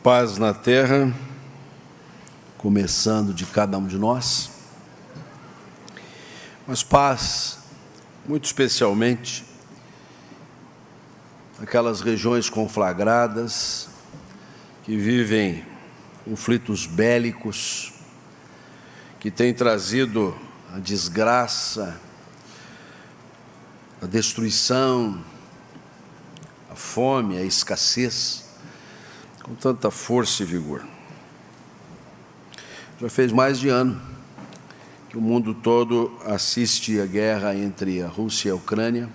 Paz na terra, começando de cada um de nós, mas paz, muito especialmente, aquelas regiões conflagradas, que vivem conflitos bélicos, que têm trazido a desgraça, a destruição, a fome, a escassez, com tanta força e vigor. Já fez mais de ano que o mundo todo assiste à guerra entre a Rússia e a Ucrânia,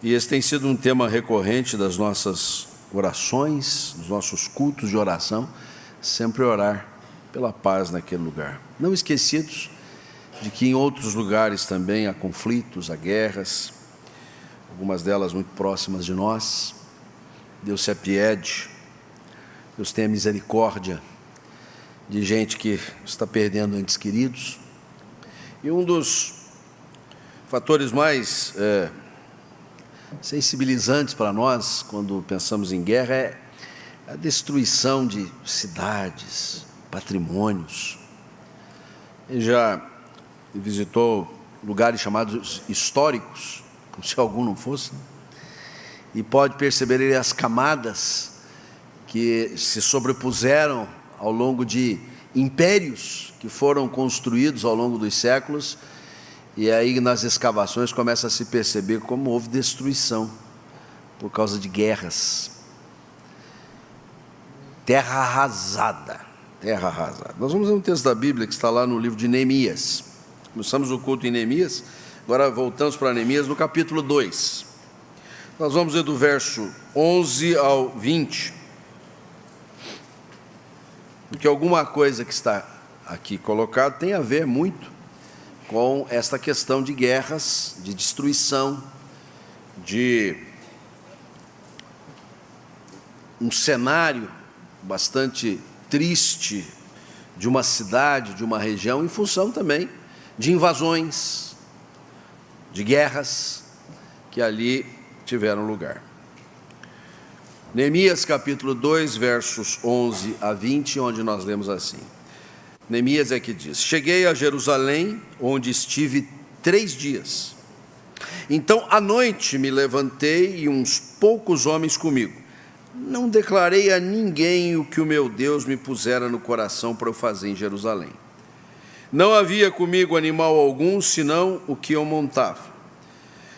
e esse tem sido um tema recorrente das nossas orações, dos nossos cultos de oração, sempre orar pela paz naquele lugar. Não esquecidos de que em outros lugares também há conflitos, há guerras, algumas delas muito próximas de nós. Deus se apiede, Deus tenha misericórdia de gente que está perdendo entes queridos. E um dos fatores mais sensibilizantes para nós, quando pensamos em guerra, é a destruição de cidades, patrimônios. Ele já visitou lugares chamados históricos, como se algum não fosse, né? E pode perceber as camadas que se sobrepuseram ao longo de impérios que foram construídos ao longo dos séculos, e aí nas escavações começa a se perceber como houve destruição por causa de guerras. Terra arrasada, terra arrasada. Nós vamos ler um texto da Bíblia que está lá no livro de Neemias. Começamos o culto em Neemias, agora voltamos para Neemias no capítulo 2. Nós vamos ler do verso 11 ao 20, porque alguma coisa que está aqui colocado tem a ver muito com esta questão de guerras, de destruição, de um cenário bastante triste de uma cidade, de uma região, em função também de invasões, de guerras que ali tiveram lugar. Neemias capítulo 2, versos 11 a 20, onde nós lemos assim. Neemias é que diz: cheguei a Jerusalém, onde estive 3 dias. Então à noite me levantei e uns poucos homens comigo. Não declarei a ninguém o que o meu Deus me pusera no coração para eu fazer em Jerusalém. Não havia comigo animal algum, senão o que eu montava.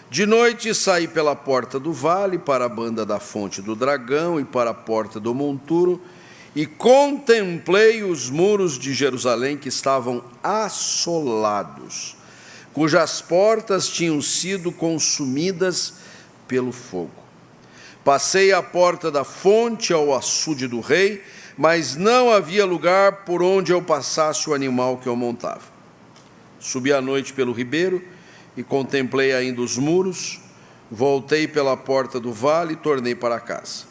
De noite saí pela porta do vale para a banda da fonte do dragão e para a porta do monturo, e contemplei os muros de Jerusalém que estavam assolados, cujas portas tinham sido consumidas pelo fogo. Passei a porta da fonte ao açude do rei, mas não havia lugar por onde eu passasse o animal que eu montava. Subi à noite pelo ribeiro e contemplei ainda os muros, voltei pela porta do vale e tornei para casa.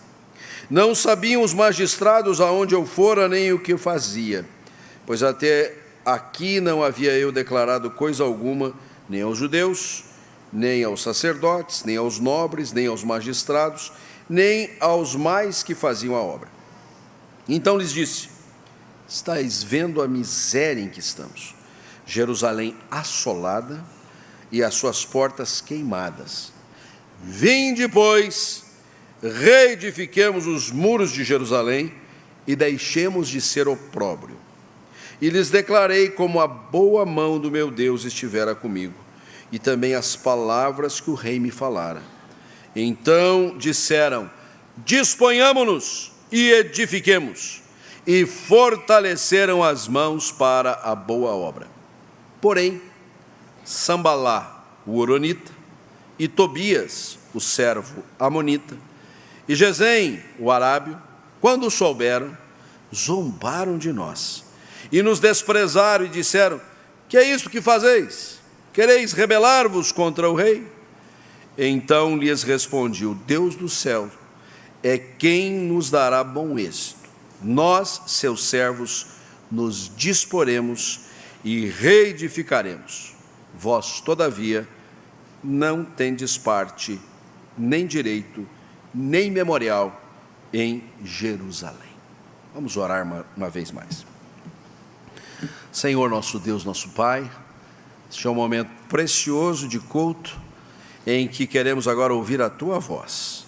Não sabiam os magistrados aonde eu fora nem o que fazia, pois até aqui não havia eu declarado coisa alguma, nem aos judeus, nem aos sacerdotes, nem aos nobres, nem aos magistrados, nem aos mais que faziam a obra. Então lhes disse: estáis vendo a miséria em que estamos, Jerusalém assolada e as suas portas queimadas. Vinde, pois, reedifiquemos os muros de Jerusalém e deixemos de ser opróbrio. E lhes declarei como a boa mão do meu Deus estivera comigo, e também as palavras que o rei me falara. Então disseram: disponhamo-nos e edifiquemos, e fortaleceram as mãos para a boa obra. Porém, Sambalá, o horonita, e Tobias, o servo amonita, e Gesem, o arábio, quando souberam, zombaram de nós, e nos desprezaram e disseram: que é isto que fazeis? Quereis rebelar-vos contra o rei? Então lhes respondi: o Deus do céu é quem nos dará bom êxito. Nós, seus servos, nos disporemos e reedificaremos. Vós, todavia, não tendes parte, nem direito, nem memorial em Jerusalém. Vamos orar uma vez mais. Senhor, nosso Deus, nosso Pai, este é um momento precioso de culto, em que queremos agora ouvir a Tua voz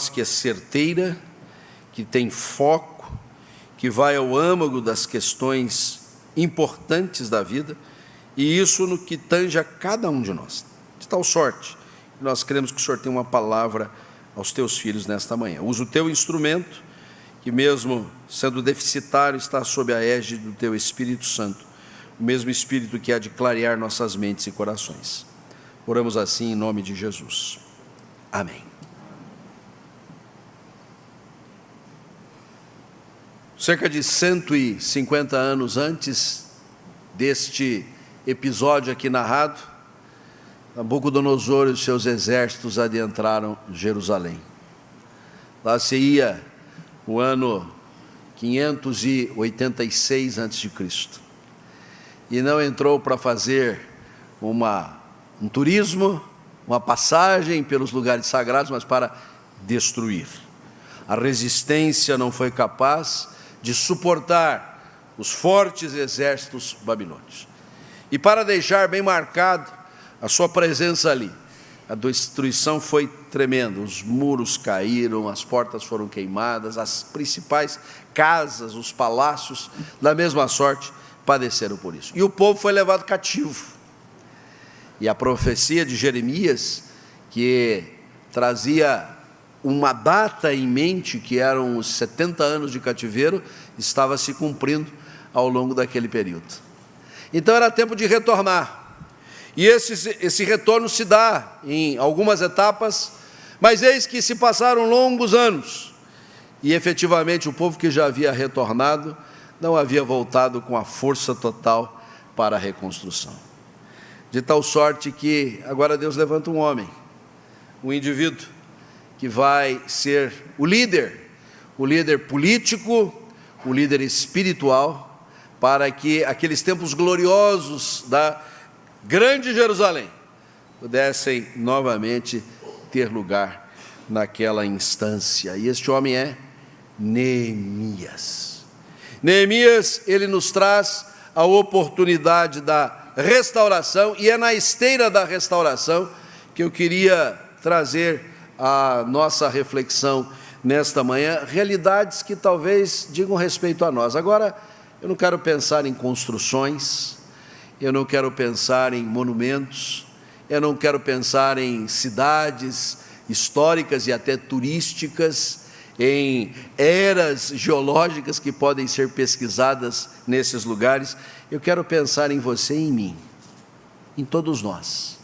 que é certeira, que tem foco, que vai ao âmago das questões importantes da vida, e isso no que tange a cada um de nós. De tal sorte, nós queremos que o Senhor tenha uma palavra aos Teus filhos nesta manhã. Usa o Teu instrumento, que mesmo sendo deficitário, está sob a égide do Teu Espírito Santo, o mesmo Espírito que há de clarear nossas mentes e corações. Oramos assim em nome de Jesus. Amém. Cerca de 150 anos antes deste episódio aqui narrado, Nabucodonosor e os seus exércitos adentraram Jerusalém. Lá se ia o ano 586 a.C. E não entrou para fazer um turismo, uma passagem pelos lugares sagrados, mas para destruir. A resistência não foi capaz de suportar os fortes exércitos babilônios. E para deixar bem marcado a sua presença ali, a destruição foi tremenda, os muros caíram, as portas foram queimadas, as principais casas, os palácios, da mesma sorte, padeceram por isso. E o povo foi levado cativo. E a profecia de Jeremias, que trazia uma data em mente, que eram os 70 anos de cativeiro, estava se cumprindo ao longo daquele período. Então era tempo de retornar. E esse retorno se dá em algumas etapas, mas eis que se passaram longos anos, e efetivamente o povo que já havia retornado, não havia voltado com a força total para a reconstrução. De tal sorte que agora Deus levanta um homem, um indivíduo, que vai ser o líder político, o líder espiritual, para que aqueles tempos gloriosos da grande Jerusalém pudessem novamente ter lugar naquela instância. E este homem é Neemias. Neemias, ele nos traz a oportunidade da restauração, e é na esteira da restauração que eu queria trazer a nossa reflexão nesta manhã, realidades que talvez digam respeito a nós. Agora, eu não quero pensar em construções, eu não quero pensar em monumentos, eu não quero pensar em cidades históricas e até turísticas, em eras geológicas que podem ser pesquisadas nesses lugares. Eu quero pensar em você e em mim, em todos nós,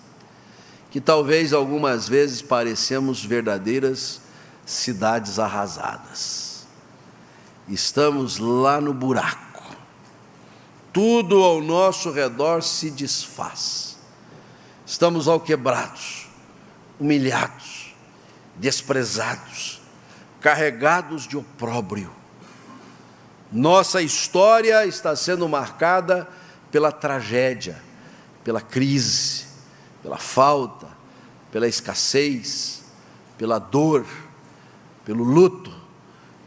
que talvez algumas vezes parecemos verdadeiras cidades arrasadas. Estamos lá no buraco, tudo ao nosso redor se desfaz, estamos alquebrados, humilhados, desprezados, carregados de opróbrio. Nossa história está sendo marcada pela tragédia, pela crise, pela falta, pela escassez, pela dor, pelo luto,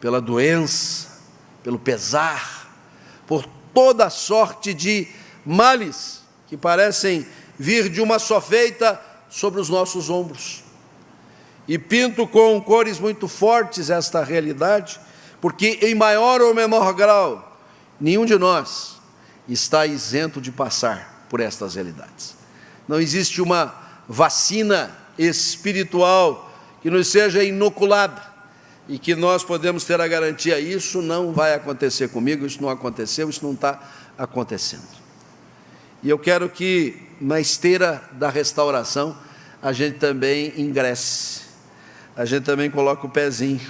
pela doença, pelo pesar, por toda sorte de males que parecem vir de uma só feita sobre os nossos ombros. E pinto com cores muito fortes esta realidade, porque em maior ou menor grau, nenhum de nós está isento de passar por estas realidades. Não existe uma vacina espiritual que nos seja inoculada e que nós podemos ter a garantia: isso não vai acontecer comigo, isso não aconteceu, isso não está acontecendo. E eu quero que na esteira da restauração a gente também ingresse, a gente também coloque o pezinho,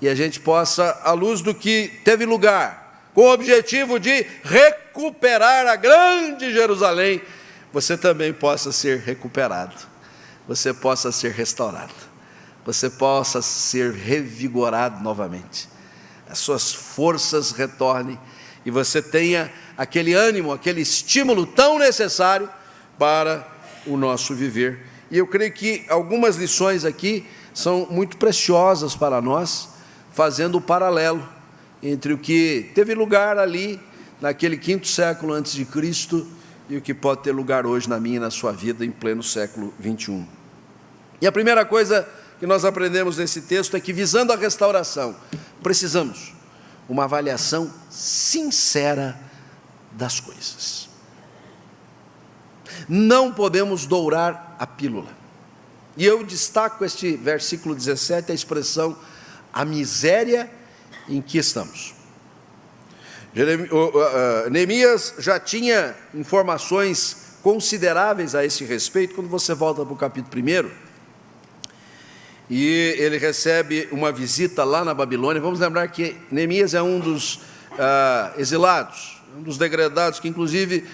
e a gente possa, à luz do que teve lugar, com o objetivo de recuperar a grande Jerusalém, você também possa ser recuperado, você possa ser restaurado, você possa ser revigorado novamente, as suas forças retornem, e você tenha aquele ânimo, aquele estímulo tão necessário para o nosso viver. E eu creio que algumas lições aqui são muito preciosas para nós, fazendo o paralelo entre o que teve lugar ali, naquele 5º século antes de Cristo, e o que pode ter lugar hoje na minha e na sua vida, em pleno século 21. E a primeira coisa que nós aprendemos nesse texto é que, visando a restauração, precisamos uma avaliação sincera das coisas. Não podemos dourar a pílula. E eu destaco este versículo 17, a expressão, a miséria em que estamos. Neemias já tinha informações consideráveis a esse respeito, quando você volta para o capítulo 1, e ele recebe uma visita lá na Babilônia. Vamos lembrar que Neemias é um dos exilados, um dos degradados, que inclusive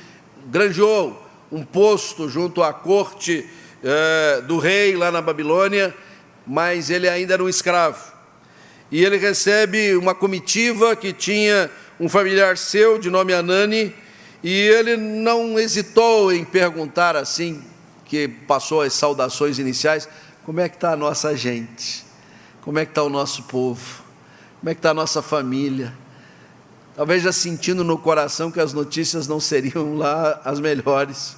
granjeou um posto junto à corte do rei lá na Babilônia, mas ele ainda era um escravo. E ele recebe uma comitiva que tinha um familiar seu, de nome Anani, e ele não hesitou em perguntar, assim que passou as saudações iniciais: como é que está a nossa gente? Como é que está o nosso povo? Como é que está a nossa família? Talvez já sentindo no coração que as notícias não seriam lá as melhores.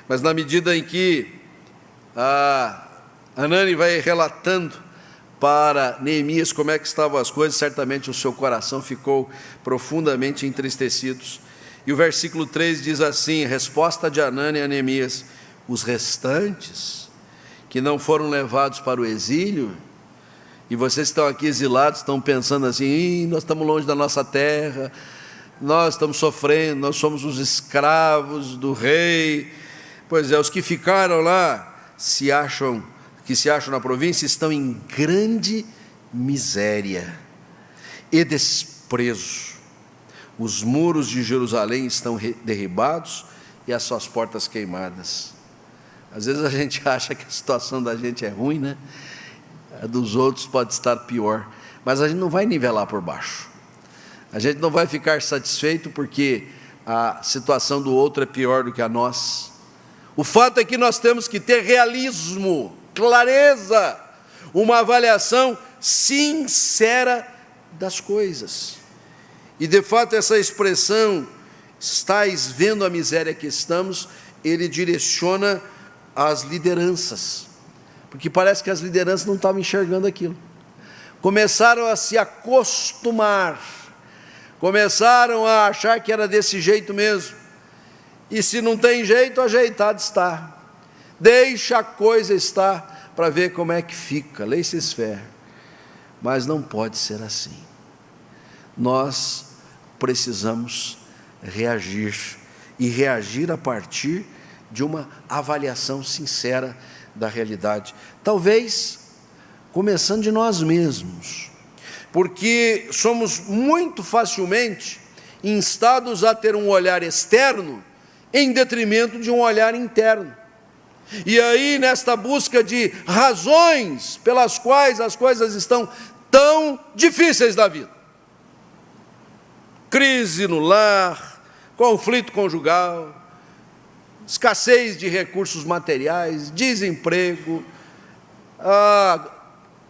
Mas na medida em que Anani vai relatando para Neemias como é que estavam as coisas, certamente o seu coração ficou profundamente entristecido. E o versículo 3 diz assim: resposta de Anani a Neemias: os restantes que não foram levados para o exílio, e vocês estão aqui exilados, estão pensando assim: nós estamos longe da nossa terra, nós estamos sofrendo, nós somos os escravos do rei. Pois é, os que ficaram lá, que se acham na província, estão em grande miséria e desprezo. Os muros de Jerusalém estão derribados e as suas portas queimadas. Às vezes a gente acha que a situação da gente é ruim, né? A dos outros pode estar pior, mas a gente não vai nivelar por baixo. A gente não vai ficar satisfeito porque a situação do outro é pior do que a nossa. O fato é que nós temos que ter realismo, clareza, uma avaliação sincera das coisas. E de fato essa expressão, estais vendo a miséria que estamos, ele direciona as lideranças, porque parece que as lideranças não estavam enxergando aquilo. Começaram a se acostumar, começaram a achar que era desse jeito mesmo, e se não tem jeito, ajeitado está, deixa a coisa estar, para ver como é que fica, laissez faire. Mas não pode ser assim. Nós precisamos reagir, e reagir a partir de uma avaliação sincera da realidade, talvez começando de nós mesmos, porque somos muito facilmente instados a ter um olhar externo em detrimento de um olhar interno. E aí, nesta busca de razões pelas quais as coisas estão tão difíceis da vida, crise no lar, conflito conjugal, escassez de recursos materiais, desemprego,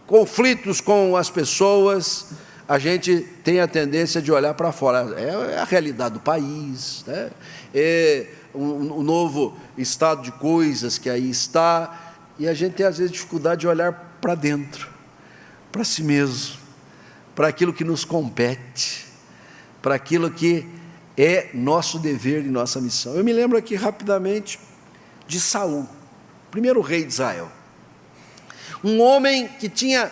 conflitos com as pessoas, a gente tem a tendência de olhar para fora. É a realidade do país, né? É um novo estado de coisas que aí está, e a gente tem às vezes dificuldade de olhar para dentro, para si mesmo, para aquilo que nos compete, para aquilo que é nosso dever e nossa missão. Eu me lembro aqui rapidamente de Saul, primeiro rei de Israel, um homem que tinha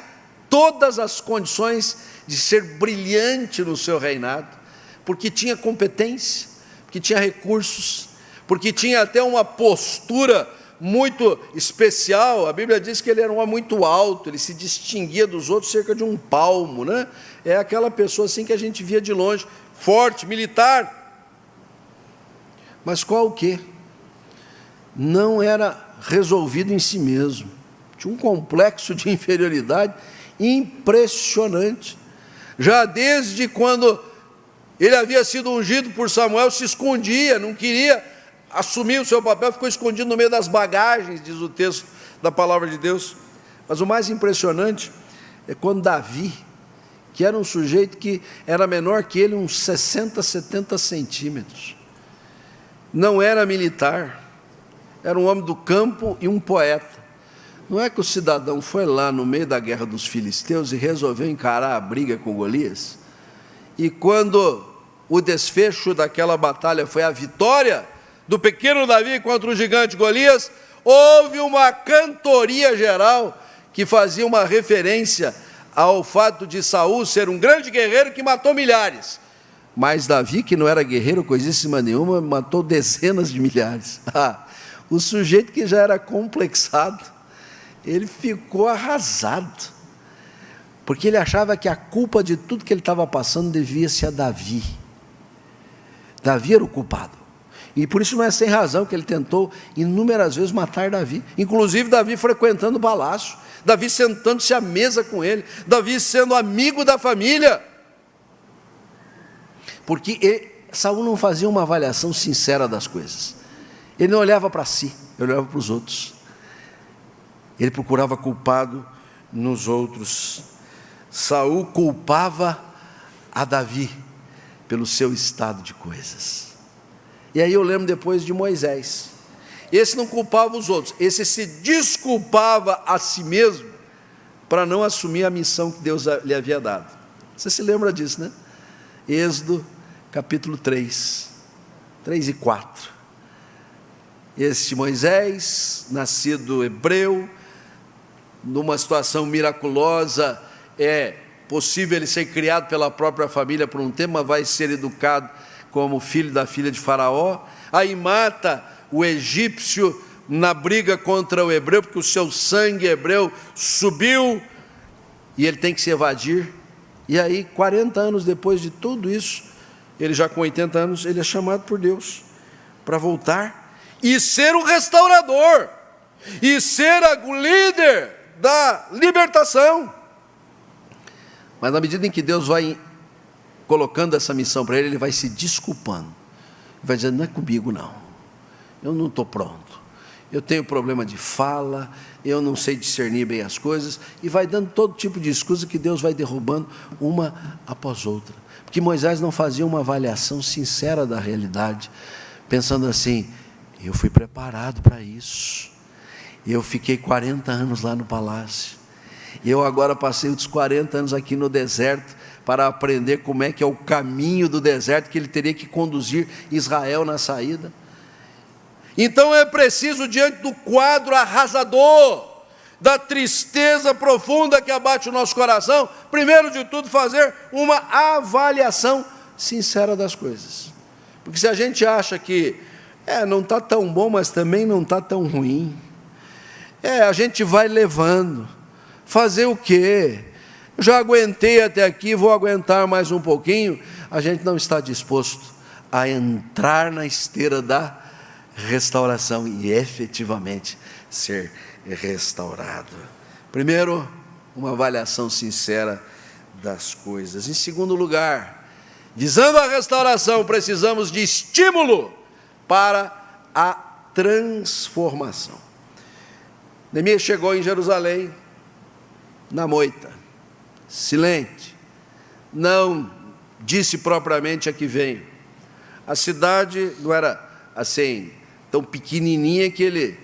todas as condições de ser brilhante no seu reinado, porque tinha competência, porque tinha recursos, porque tinha até uma postura muito especial. A Bíblia diz que ele era um homem muito alto, ele se distinguia dos outros cerca de 1 palmo, né? É aquela pessoa assim que a gente via de longe, forte, militar. Mas qual o quê? Não era resolvido em si mesmo, tinha um complexo de inferioridade impressionante. Já desde quando ele havia sido ungido por Samuel, se escondia, não queria assumir o seu papel, ficou escondido no meio das bagagens, diz o texto da palavra de Deus. Mas o mais impressionante é quando Davi, que era um sujeito que era menor que ele, uns 60, 70 centímetros, não era militar, era um homem do campo e um poeta. Não é que o cidadão foi lá no meio da guerra dos filisteus e resolveu encarar a briga com Golias? E quando o desfecho daquela batalha foi a vitória do pequeno Davi contra o gigante Golias, houve uma cantoria geral que fazia uma referência ao fato de Saul ser um grande guerreiro que matou milhares. Mas Davi, que não era guerreiro coisíssima nenhuma, matou dezenas de milhares. O sujeito que já era complexado, ele ficou arrasado, porque ele achava que a culpa de tudo que ele estava passando devia-se a Davi. Davi era o culpado, e por isso não é sem razão que ele tentou inúmeras vezes matar Davi, inclusive Davi frequentando o palácio, Davi sentando-se à mesa com ele, Davi sendo amigo da família, porque Saul não fazia uma avaliação sincera das coisas, ele não olhava para si, ele olhava para os outros, ele procurava culpado nos outros. Saul culpava a Davi pelo seu estado de coisas. E aí eu lembro depois de Moisés. Esse não culpava os outros, esse se desculpava a si mesmo para não assumir a missão que Deus lhe havia dado. Você se lembra disso, né? Êxodo capítulo 3 e 4. Este Moisés, nascido hebreu, numa situação miraculosa, é possível ele ser criado pela própria família por um tempo, mas vai ser educado como filho da filha de Faraó, aí mata o egípcio na briga contra o hebreu, porque o seu sangue hebreu subiu, e ele tem que se evadir, e aí 40 anos depois de tudo isso, ele já com 80 anos, ele é chamado por Deus para voltar, e ser o restaurador, e ser o líder da libertação. Mas na medida em que Deus vai colocando essa missão para ele, ele vai se desculpando, vai dizendo, não é comigo não, eu não estou pronto, eu tenho problema de fala, eu não sei discernir bem as coisas, e vai dando todo tipo de excusa que Deus vai derrubando uma após outra, porque Moisés não fazia uma avaliação sincera da realidade, pensando assim, eu fui preparado para isso, eu fiquei 40 anos lá no palácio, e eu agora passei outros 40 anos aqui no deserto, para aprender como é que é o caminho do deserto, que ele teria que conduzir Israel na saída. Então é preciso, diante do quadro arrasador, da tristeza profunda que abate o nosso coração, primeiro de tudo fazer uma avaliação sincera das coisas, porque se a gente acha que não está tão bom, mas também não está tão ruim, a gente vai levando, fazer o quê? Já aguentei até aqui, vou aguentar mais um pouquinho. A gente não está disposto a entrar na esteira da restauração e efetivamente ser restaurado. Primeiro, uma avaliação sincera das coisas. Em segundo lugar, visando a restauração, precisamos de estímulo para a transformação. Neemias chegou em Jerusalém na moita, silente, não disse propriamente a que venho. A cidade não era assim tão pequenininha que ele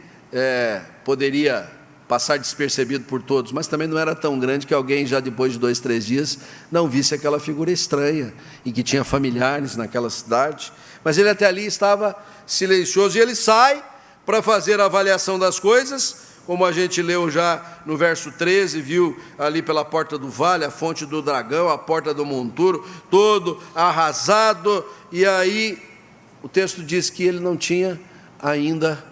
poderia passar despercebido por todos, mas também não era tão grande que alguém já depois de 2, 3 dias não visse aquela figura estranha e que tinha familiares naquela cidade. Mas ele até ali estava silencioso, e ele sai para fazer a avaliação das coisas, como a gente leu já no verso 13, viu ali pela porta do vale, a fonte do dragão, a porta do monturo, todo arrasado, e aí o texto diz que ele não tinha ainda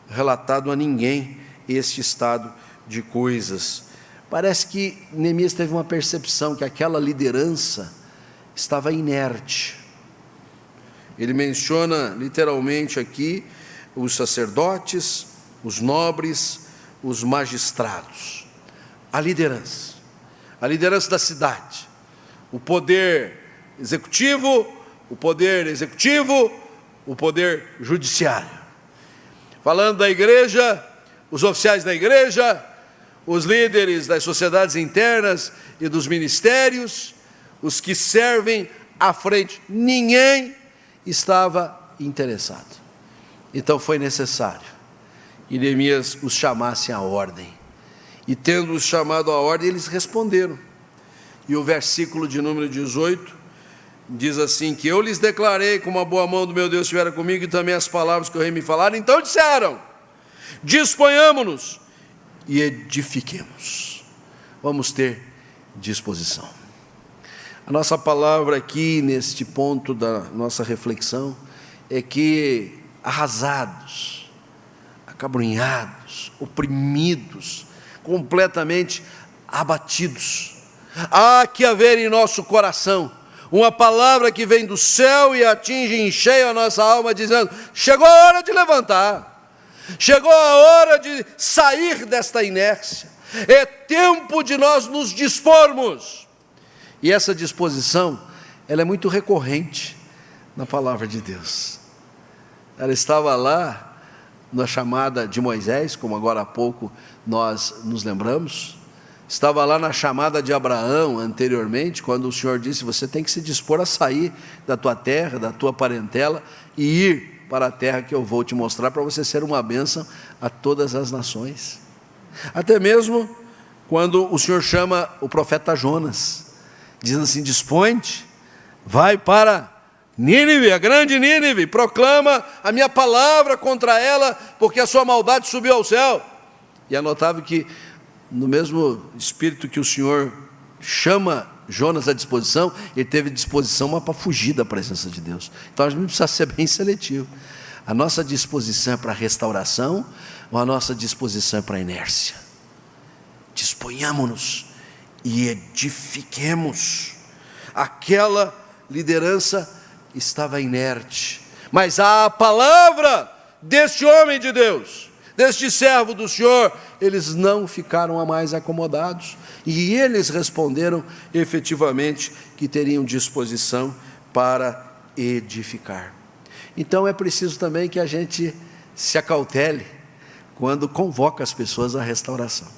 relatado a ninguém este estado de coisas. Parece que Neemias teve uma percepção que aquela liderança estava inerte. Ele menciona literalmente aqui os sacerdotes, os nobres, os magistrados, a liderança da cidade, o poder executivo, o poder judiciário. Falando da igreja, os oficiais da igreja, os líderes das sociedades internas e dos ministérios, os que servem à frente. Ninguém estava interessado. Então foi necessário que Neemias os chamasse à ordem. E tendo-os chamado à ordem, eles responderam. E o versículo de número 18 diz assim, que eu lhes declarei como a boa mão do meu Deus estivera comigo, e também as palavras que o rei me falaram. Então disseram, disponhamos-nos e edifiquemos. Vamos ter disposição. A nossa palavra aqui, neste ponto da nossa reflexão, é que arrasados, acabrunhados, oprimidos, completamente abatidos, há que haver em nosso coração uma palavra que vem do céu e atinge em cheio a nossa alma, dizendo, chegou a hora de levantar, chegou a hora de sair desta inércia, é tempo de nós nos dispormos. E essa disposição, ela é muito recorrente na palavra de Deus. Ela estava lá na chamada de Moisés, como agora há pouco nós nos lembramos. Estava lá na chamada de Abraão anteriormente, quando o Senhor disse, você tem que se dispor a sair da tua terra, da tua parentela, e ir para a terra que eu vou te mostrar, para você ser uma bênção a todas as nações. Até mesmo quando o Senhor chama o profeta Jonas, dizendo assim, dispõe-te, vai para Nínive, a grande Nínive, proclama a minha palavra contra ela, porque a sua maldade subiu ao céu. E é notável que, no mesmo espírito que o Senhor chama Jonas à disposição, ele teve disposição para fugir da presença de Deus. Então a gente precisa ser bem seletivo. A nossa disposição é para a restauração, ou a nossa disposição é para a inércia? Disponhamos-nos e edifiquemos. Aquela liderança estava inerte, mas a palavra deste homem de Deus, deste servo do Senhor, eles não ficaram a mais acomodados, e eles responderam efetivamente que teriam disposição para edificar. Então é preciso também que a gente se acautele quando convoca as pessoas à restauração.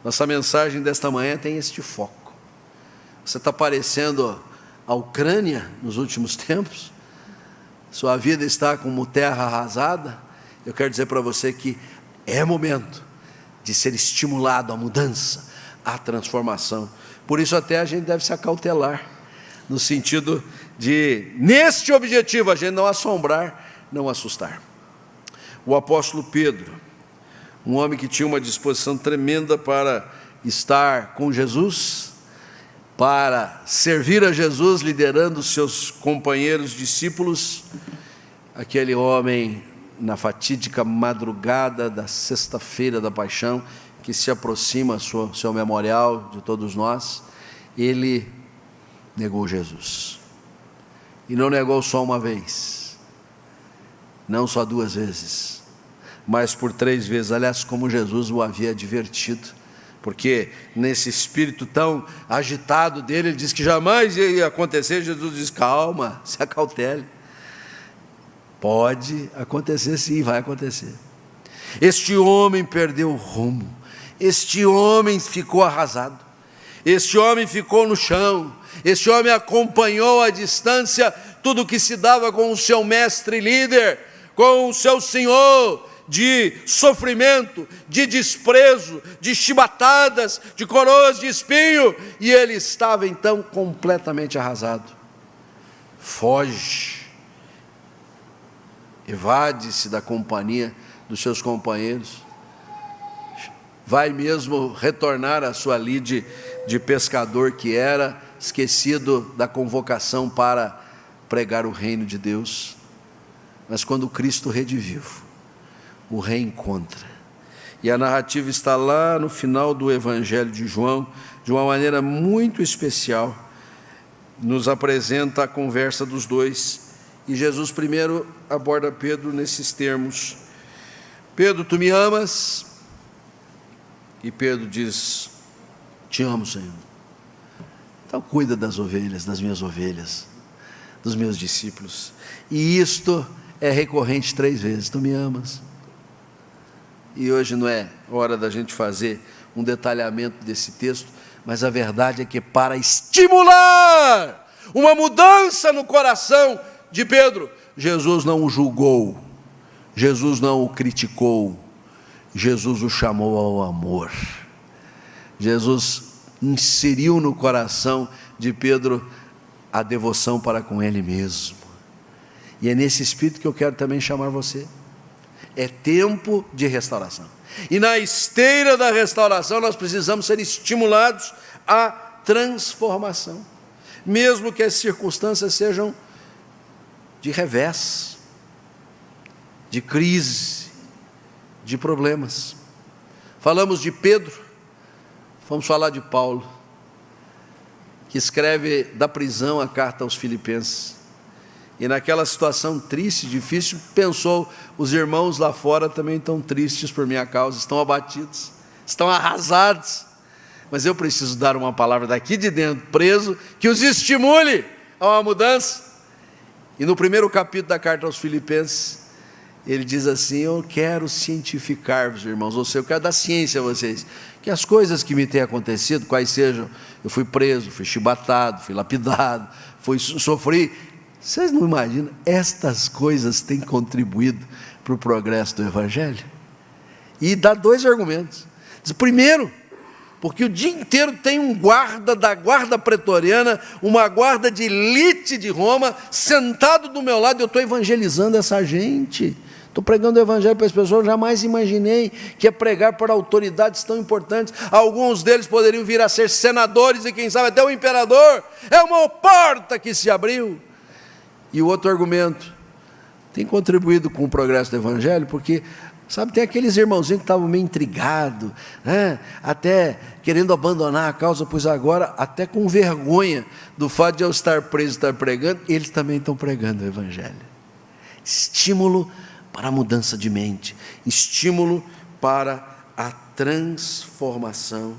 Nossa mensagem desta manhã tem este foco. Você está parecendo a Ucrânia nos últimos tempos? Sua vida está como terra arrasada? Eu quero dizer para você que é momento de ser estimulado à mudança, à transformação. Por isso até a gente deve se acautelar, no sentido de, neste objetivo, a gente não assombrar, não assustar. O apóstolo Pedro, um homem que tinha uma disposição tremenda para estar com Jesus, para servir a Jesus, liderando seus companheiros discípulos, aquele homem, na fatídica madrugada da sexta-feira da paixão, que se aproxima seu memorial de todos nós, ele negou Jesus. E não negou só uma vez, não só duas vezes, mas por 3 vezes, aliás, como Jesus o havia advertido, porque nesse espírito tão agitado dele, ele disse que jamais ia acontecer. Jesus diz, calma, se acautele, pode acontecer sim, vai acontecer. Este homem perdeu o rumo, este homem ficou arrasado, este homem ficou no chão, este homem acompanhou à distância tudo o que se dava com o seu mestre líder, com o seu senhor, de sofrimento, de desprezo, de chibatadas, de coroas de espinho, e ele estava então completamente arrasado. Foge, evade-se da companhia dos seus companheiros, vai mesmo retornar à sua lide de pescador que era, esquecido da convocação para pregar o reino de Deus. Mas quando Cristo redivivo, o reencontra, e a narrativa está lá no final do Evangelho de João, de uma maneira muito especial, nos apresenta a conversa dos dois, e Jesus primeiro aborda Pedro nesses termos: Pedro, tu me amas? E Pedro diz, te amo, Senhor. Então cuida das ovelhas, das minhas ovelhas, dos meus discípulos. E isto é recorrente 3 vezes, tu me amas? E hoje não é hora da gente fazer um detalhamento desse texto, mas a verdade é que para estimular uma mudança no coração de Pedro, Jesus não o julgou, Jesus não o criticou, Jesus o chamou ao amor. Jesus inseriu no coração de Pedro a devoção para com ele mesmo. E é nesse espírito que eu quero também chamar você. É tempo de restauração. E na esteira da restauração nós precisamos ser estimulados à transformação, mesmo que as circunstâncias sejam de revés, de crise, de problemas. Falamos de Pedro, vamos falar de Paulo, que escreve da prisão a carta aos Filipenses. E naquela situação triste, difícil, pensou, os irmãos lá fora também estão tristes por minha causa, estão abatidos, estão arrasados, mas eu preciso dar uma palavra daqui de dentro, preso, que os estimule a uma mudança. E no primeiro capítulo da carta aos Filipenses, ele diz assim: eu quero cientificar-vos, irmãos, ou seja, eu quero dar ciência a vocês, que as coisas que me têm acontecido, quais sejam, eu fui preso, fui chibatado, fui lapidado, sofri. Vocês não imaginam, estas coisas têm contribuído para o progresso do Evangelho? E dá dois argumentos. Diz, primeiro, porque o dia inteiro tem um guarda da guarda pretoriana, uma guarda de elite de Roma, sentado do meu lado, eu estou evangelizando essa gente, estou pregando o Evangelho para as pessoas. Jamais imaginei que ia pregar para autoridades tão importantes. Alguns deles poderiam vir a ser senadores e quem sabe até o imperador. É uma porta que se abriu. E o outro argumento, tem contribuído com o progresso do Evangelho, porque, sabe, tem aqueles irmãozinhos que estavam meio intrigados, né? Até querendo abandonar a causa, pois agora, até com vergonha do fato de eu estar preso e estar pregando, eles também estão pregando o Evangelho. Estímulo para a mudança de mente, estímulo para a transformação.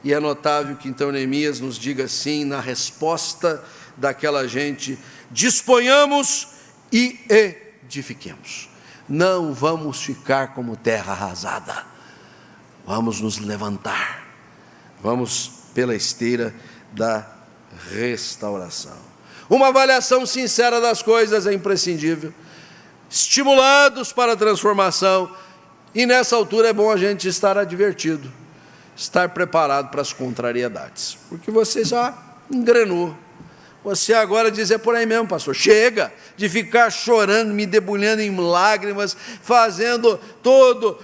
E é notável que então Neemias nos diga assim, na resposta daquela gente: disponhamos e edifiquemos. Não vamos ficar como terra arrasada, vamos nos levantar, vamos pela esteira da restauração. Uma avaliação sincera das coisas é imprescindível, estimulados para a transformação, e nessa altura é bom a gente estar advertido, estar preparado para as contrariedades, porque você já engrenou. Você agora diz, é por aí mesmo, pastor, chega de ficar chorando, me debulhando em lágrimas, fazendo todo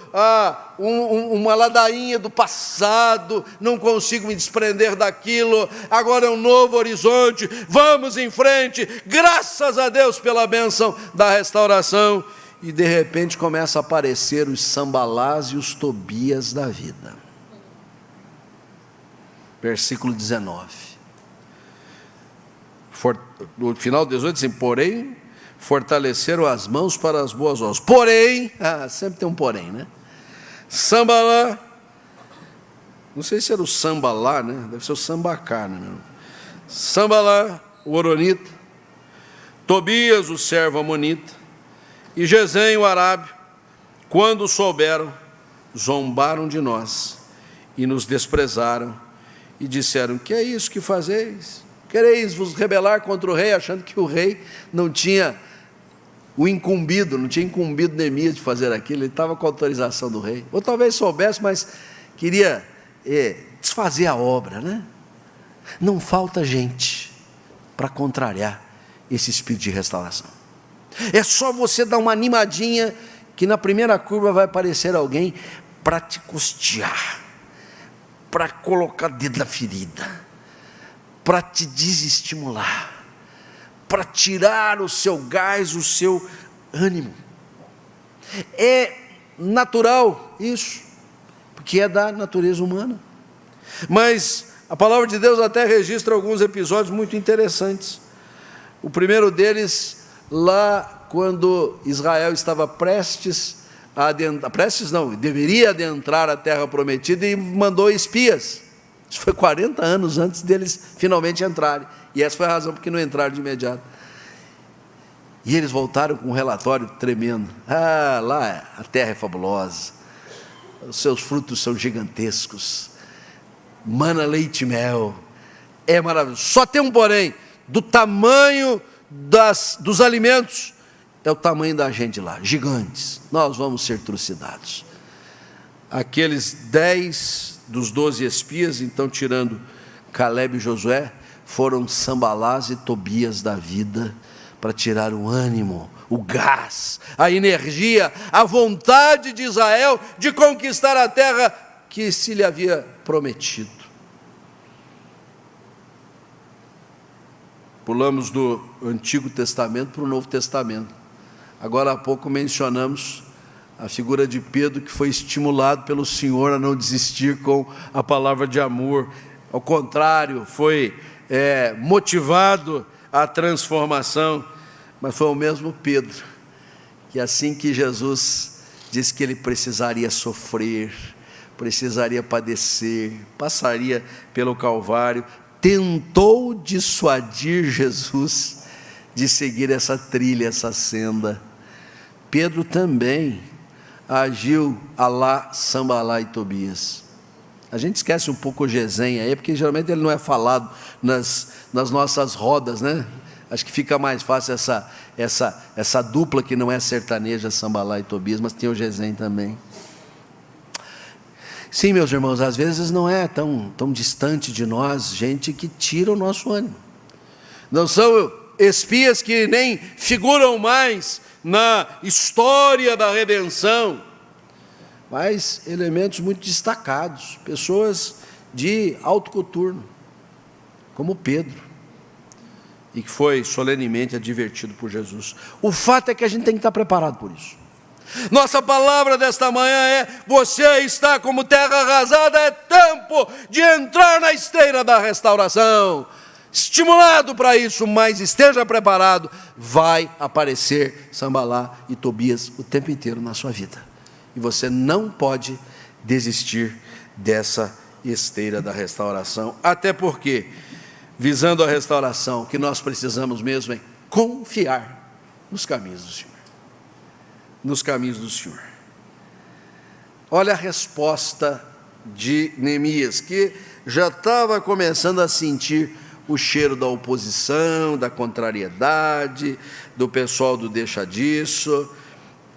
uma ladainha do passado, não consigo me desprender daquilo, agora é um novo horizonte, vamos em frente, graças a Deus pela bênção da restauração. E de repente começa a aparecer os Sambalás e os Tobias da vida. Versículo 19. No final do 18, assim, porém, fortaleceram as mãos para as boas obras. Porém, sempre tem um porém, né? Sambalá, não sei se era o Sambalá, né? Deve ser o Sambacá, né? Sambalá, o Horonita, Tobias, o servo amonita, e Gesem, o arábio, quando souberam, zombaram de nós e nos desprezaram e disseram: que é isso que fazeis? Quereis vos rebelar contra o rei, achando que o rei não tinha incumbido Neemias de fazer aquilo, ele estava com a autorização do rei, ou talvez soubesse, mas queria desfazer a obra, né? Não falta gente para contrariar esse espírito de restauração. É só você dar uma animadinha, que na primeira curva vai aparecer alguém para te custear, para colocar dedo na ferida, para te desestimular, para tirar o seu gás, o seu ânimo. É natural isso, porque é da natureza humana. Mas a palavra de Deus até registra alguns episódios muito interessantes. O primeiro deles, lá quando Israel estava deveria adentrar a terra prometida, e mandou espias. Isso foi 40 anos antes deles finalmente entrarem, e essa foi a razão porque não entraram de imediato. E eles voltaram com um relatório tremendo. Lá a terra é fabulosa, os seus frutos são gigantescos, mana, leite e mel. É maravilhoso. Só tem um porém: do tamanho dos alimentos, é o tamanho da gente lá, gigantes. Nós vamos ser trucidados. Aqueles 10 dos 12 espias, então tirando Calebe e Josué, foram Sambalás e Tobias da vida, para tirar o ânimo, o gás, a energia, a vontade de Israel de conquistar a terra que se lhe havia prometido. Pulamos do Antigo Testamento para o Novo Testamento. Agora há pouco mencionamos a figura de Pedro, que foi estimulado pelo Senhor a não desistir com a palavra de amor. Ao contrário, foi motivado à transformação. Mas foi o mesmo Pedro que, assim que Jesus disse que ele precisaria sofrer, precisaria padecer, passaria pelo Calvário, tentou dissuadir Jesus de seguir essa trilha, essa senda. Pedro também agiu à la Sambalá e Tobias. A gente esquece um pouco o Gesem aí, porque geralmente ele não é falado nas nossas rodas, né? Acho que fica mais fácil essa dupla que não é sertaneja, Sambalá e Tobias, mas tem o Gesem também. Sim, meus irmãos, às vezes não é tão distante de nós gente que tira o nosso ânimo. Não são espias que nem figuram mais na história da redenção, mas elementos muito destacados, pessoas de alto coturno, como Pedro, e que foi solenemente advertido por Jesus. O fato é que a gente tem que estar preparado por isso. Nossa palavra desta manhã é: você está como terra arrasada, é tempo de entrar na esteira da restauração. Estimulado para isso, mas esteja preparado, vai aparecer Sambalá e Tobias o tempo inteiro na sua vida, e você não pode desistir dessa esteira da restauração, até porque, visando a restauração, o que nós precisamos mesmo é confiar nos caminhos do Senhor. Nos caminhos do Senhor. Olha a resposta de Neemias, que já estava começando a sentir o cheiro da oposição, da contrariedade, do pessoal do deixa disso,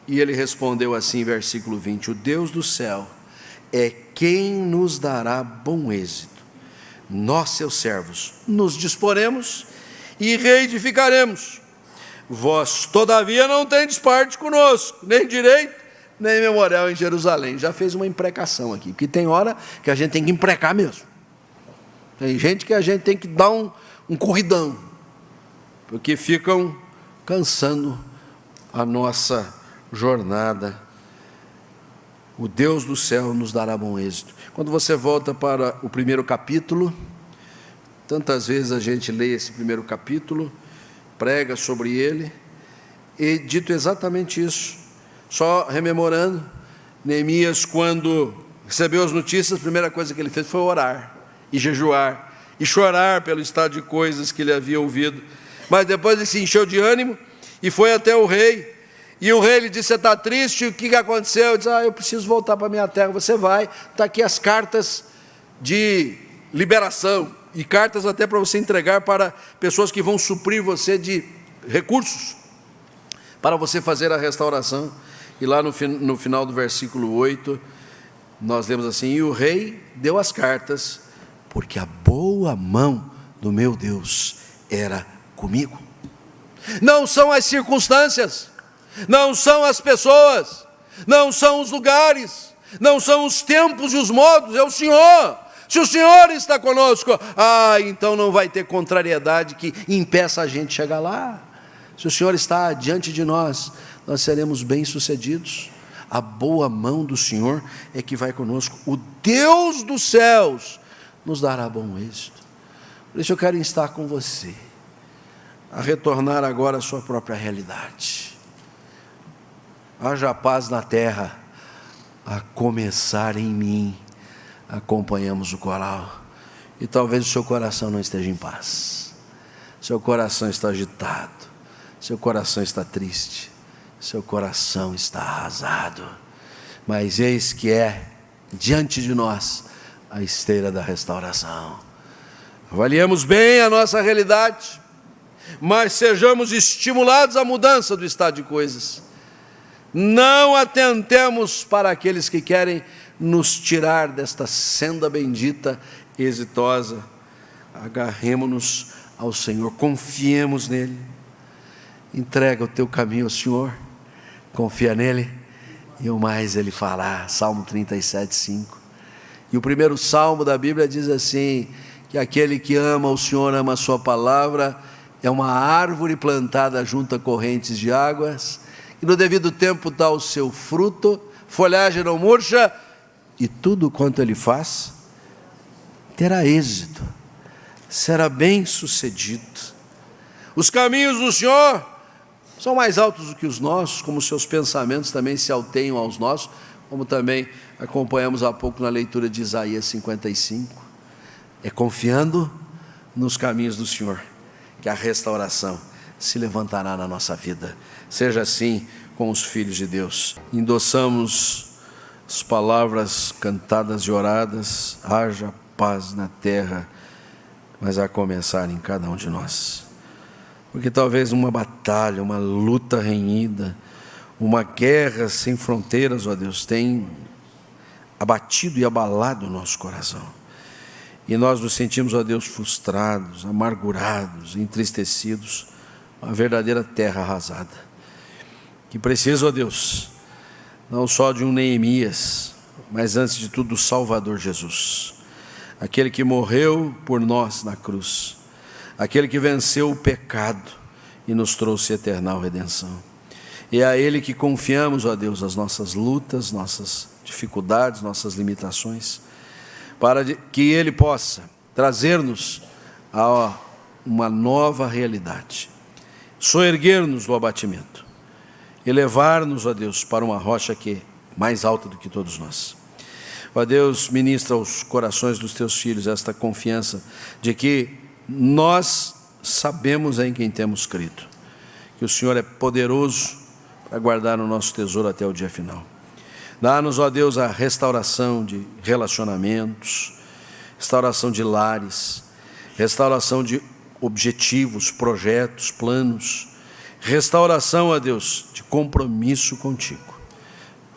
e ele respondeu assim, versículo 20: o Deus do céu é quem nos dará bom êxito. Nós, seus servos, nos disporemos e reedificaremos. Vós, todavia, não tendes parte conosco, nem direito, nem memorial em Jerusalém. Já fez uma imprecação aqui, porque tem hora que a gente tem que imprecar mesmo. Tem gente que a gente tem que dar um corridão, porque ficam cansando a nossa jornada. O Deus do céu nos dará bom êxito. Quando você volta para o primeiro capítulo, tantas vezes a gente lê esse primeiro capítulo, prega sobre ele, e dito exatamente isso, só rememorando, Neemias, quando recebeu as notícias, a primeira coisa que ele fez foi orar, e jejuar, e chorar pelo estado de coisas que ele havia ouvido. Mas depois ele se encheu de ânimo, e foi até o rei, e o rei lhe disse: você está triste? O que aconteceu? Ele disse: eu preciso voltar para a minha terra. Você vai, está aqui as cartas de liberação, e cartas até para você entregar para pessoas que vão suprir você de recursos, para você fazer a restauração. E lá no final do versículo 8, nós lemos assim: e o rei deu as cartas, porque a boa mão do meu Deus era comigo. Não são as circunstâncias, não são as pessoas, não são os lugares, não são os tempos e os modos, é o Senhor. Se o Senhor está conosco, então não vai ter contrariedade que impeça a gente chegar lá. Se o Senhor está diante de nós, nós seremos bem-sucedidos. A boa mão do Senhor é que vai conosco. O Deus dos céus nos dará bom êxito. Por isso eu quero instar com você a retornar agora à sua própria realidade. Haja paz na terra, a começar em mim. Acompanhamos o coral, e talvez o seu coração não esteja em paz, seu coração está agitado, seu coração está triste, seu coração está arrasado, mas eis que é diante de nós a esteira da restauração. Avaliemos bem a nossa realidade, mas sejamos estimulados à mudança do estado de coisas. Não atentemos para aqueles que querem nos tirar desta senda bendita, exitosa. Agarremo-nos ao Senhor, confiemos nele. Entrega o teu caminho ao Senhor, confia nele e o mais ele fará. Salmo 37, 5. E o primeiro salmo da Bíblia diz assim, que aquele que ama o Senhor, ama a sua palavra, é uma árvore plantada junto a correntes de águas, e no devido tempo dá o seu fruto, folhagem não murcha, e tudo quanto ele faz terá êxito, será bem sucedido. Os caminhos do Senhor são mais altos do que os nossos, como seus pensamentos também se alteiam aos nossos, como também acompanhamos há pouco na leitura de Isaías 55. É confiando nos caminhos do Senhor que a restauração se levantará na nossa vida. Seja assim com os filhos de Deus. Endossamos as palavras cantadas e oradas: haja paz na terra, mas a começar em cada um de nós. Porque talvez uma batalha, uma luta renhida, uma guerra sem fronteiras, ó Deus, tem abatido e abalado o nosso coração. E nós nos sentimos, ó Deus, frustrados, amargurados, entristecidos, uma verdadeira terra arrasada. Que precisa, ó Deus, não só de um Neemias, mas antes de tudo do Salvador Jesus, aquele que morreu por nós na cruz, aquele que venceu o pecado e nos trouxe eternal redenção. E é a Ele que confiamos, ó Deus, as nossas lutas, nossas dificuldades, nossas limitações, para que Ele possa trazer-nos a uma nova realidade, soerguer-nos do abatimento, elevar-nos, ó Deus, para uma rocha que é mais alta do que todos nós. Ó Deus, ministra aos corações dos teus filhos esta confiança de que nós sabemos em quem temos crido, que o Senhor é poderoso para guardar o nosso tesouro até o dia final. Dá-nos, ó Deus, a restauração de relacionamentos, restauração de lares, restauração de objetivos, projetos, planos, restauração, ó Deus, de compromisso contigo.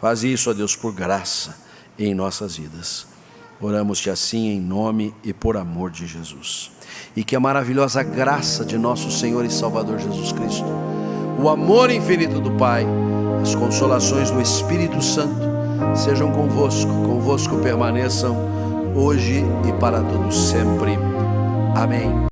Faz isso, ó Deus, por graça em nossas vidas. Oramos-te assim em nome e por amor de Jesus. E que a maravilhosa graça de nosso Senhor e Salvador Jesus Cristo, o amor infinito do Pai, as consolações do Espírito Santo sejam convosco permaneçam hoje e para todos sempre. Amém.